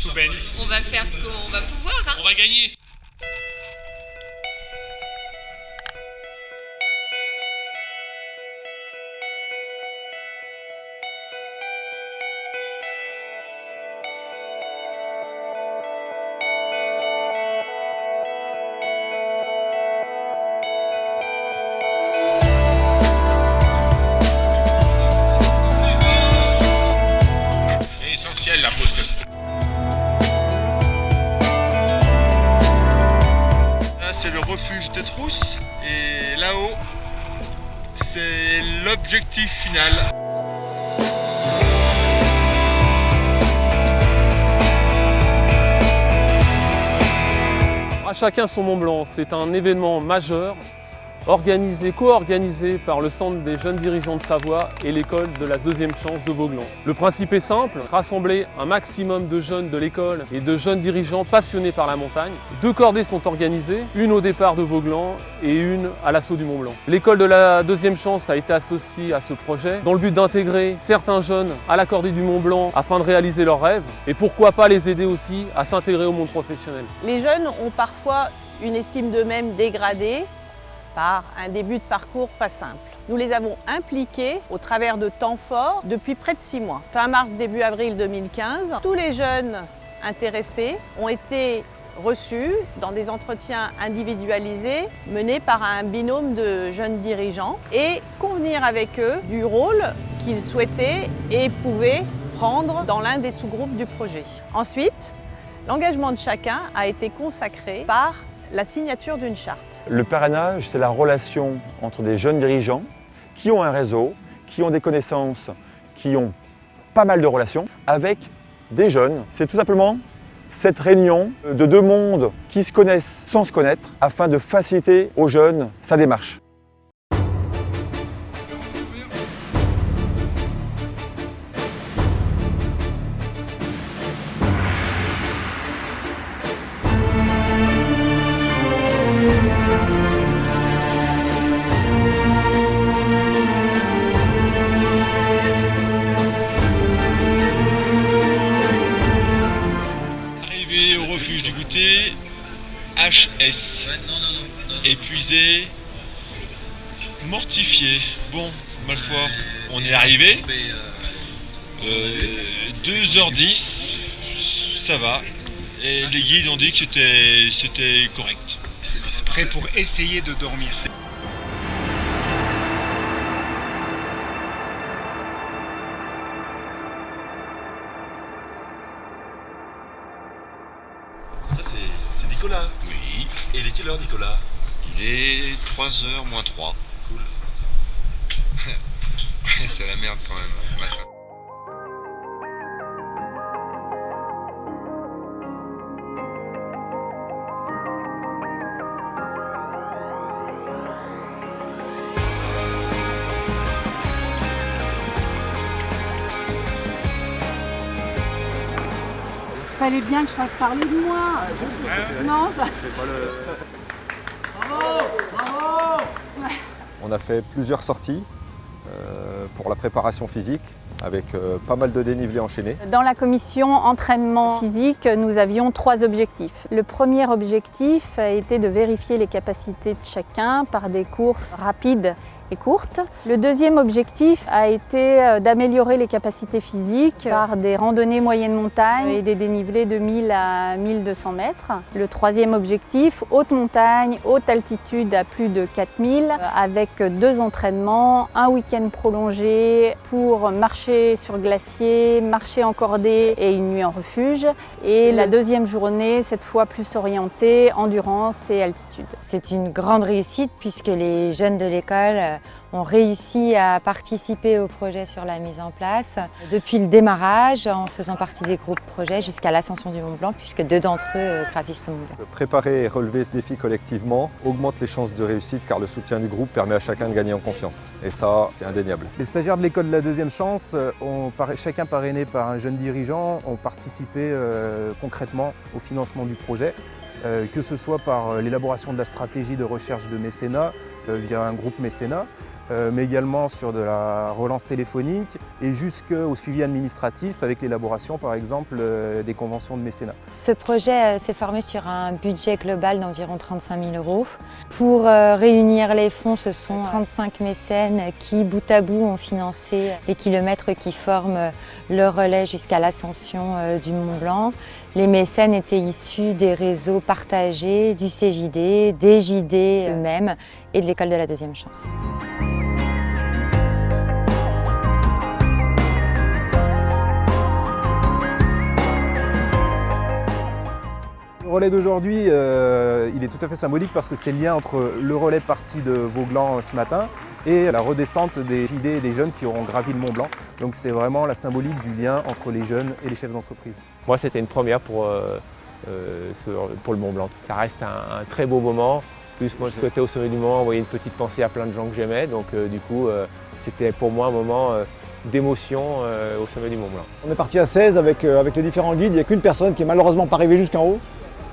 Tout bene. On va faire ce qu'on va pouvoir. Hein. On va gagner. La pause. Là c'est le refuge de Trousse et là-haut c'est l'objectif final. À chacun son Mont Blanc, c'est un événement majeur co-organisé par le Centre des jeunes dirigeants de Savoie et l'école de la deuxième chance de Vauglans. Le principe est simple, rassembler un maximum de jeunes de l'école et de jeunes dirigeants passionnés par la montagne. 2 cordées sont organisées, une au départ de Vauglans et une à l'assaut du Mont Blanc. L'école de la deuxième chance a été associée à ce projet dans le but d'intégrer certains jeunes à la cordée du Mont Blanc afin de réaliser leurs rêves et pourquoi pas les aider aussi à s'intégrer au monde professionnel. Les jeunes ont parfois une estime d'eux-mêmes dégradée par un début de parcours pas simple. Nous les avons impliqués au travers de temps forts depuis près de 6 mois. Fin mars, début avril 2015, tous les jeunes intéressés ont été reçus dans des entretiens individualisés menés par un binôme de jeunes dirigeants et convenir avec eux du rôle qu'ils souhaitaient et pouvaient prendre dans l'un des sous-groupes du projet. Ensuite, l'engagement de chacun a été consacré par la signature d'une charte. Le parrainage, c'est la relation entre des jeunes dirigeants qui ont un réseau, qui ont des connaissances, qui ont pas mal de relations avec des jeunes. C'est tout simplement cette réunion de 2 mondes qui se connaissent sans se connaître afin de faciliter aux jeunes sa démarche. Au refuge du goûter, HS, épuisé, mortifié. Bon, ma foi, on est arrivé. 2h10, ça va. Et les guides ont dit que c'était correct. C'est prêt pour essayer de dormir. Ça c'est Nicolas. Oui. Et il est quelle heure Nicolas? Il est 3h moins 3. Cool. C'est la merde quand même. Machin. Fallait bien que je fasse parler de moi. Non, ça... On a fait plusieurs sorties pour la préparation physique avec pas mal de dénivelé enchaîné. Dans la commission entraînement physique, nous avions 3 objectifs. Le premier objectif a été de vérifier les capacités de chacun par des courses rapides et courte. Le deuxième objectif a été d'améliorer les capacités physiques par des randonnées moyenne montagne et des dénivelés de 1000 à 1200 mètres. Le troisième objectif, haute montagne, haute altitude à plus de 4000 avec 2 entraînements, un week-end prolongé pour marcher sur glacier, marcher en cordée et une nuit en refuge. Et la deuxième journée, cette fois plus orientée, endurance et altitude. C'est une grande réussite puisque les jeunes de l'école ont réussi à participer au projet sur la mise en place depuis le démarrage en faisant partie des groupes projets jusqu'à l'ascension du Mont Blanc puisque 2 d'entre eux gravissent le Mont Blanc. Préparer et relever ce défi collectivement augmente les chances de réussite car le soutien du groupe permet à chacun de gagner en confiance. Et ça, c'est indéniable. Les stagiaires de l'école de la deuxième chance, chacun parrainé par un jeune dirigeant, ont participé concrètement au financement du projet. Que ce soit par l'élaboration de la stratégie de recherche de mécénat via un groupe mécénat, mais également sur de la relance téléphonique et jusqu'au suivi administratif avec l'élaboration par exemple des conventions de mécénat. Ce projet s'est formé sur un budget global d'environ 35 000 €. Pour réunir les fonds, ce sont 35 mécènes qui, bout à bout, ont financé les kilomètres qui forment le relais jusqu'à l'ascension du Mont Blanc. Les mécènes étaient issus des réseaux partagés, du CJD, des JD eux-mêmes et de l'école de la deuxième chance. Le relais d'aujourd'hui, il est tout à fait symbolique parce que c'est le lien entre le relais parti de Vauglan ce matin et la redescente des JD et des jeunes qui auront gravi le Mont Blanc. Donc c'est vraiment la symbolique du lien entre les jeunes et les chefs d'entreprise. Moi, c'était une première pour le Mont Blanc. Ça reste un très beau moment. En plus, moi, je souhaitais au sommet du Mont Blanc envoyer une petite pensée à plein de gens que j'aimais. Donc du coup, c'était pour moi un moment d'émotion au sommet du Mont Blanc. On est parti à 16 avec les différents guides. Il n'y a qu'une personne qui est malheureusement pas arrivée jusqu'en haut.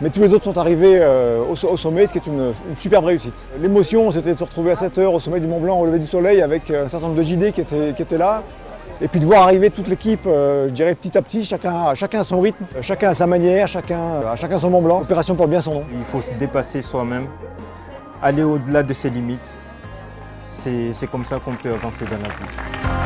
Mais tous les autres sont arrivés au sommet, ce qui est une superbe réussite. L'émotion, c'était de se retrouver à 7 h au sommet du Mont Blanc au lever du soleil avec un certain nombre de JD qui étaient là. Et puis de voir arriver toute l'équipe, je dirais petit à petit, chacun à son rythme, chacun à sa manière, chacun son Mont Blanc. Opération porte bien son nom. Il faut se dépasser soi-même, aller au-delà de ses limites. C'est comme ça qu'on peut avancer dans la vie.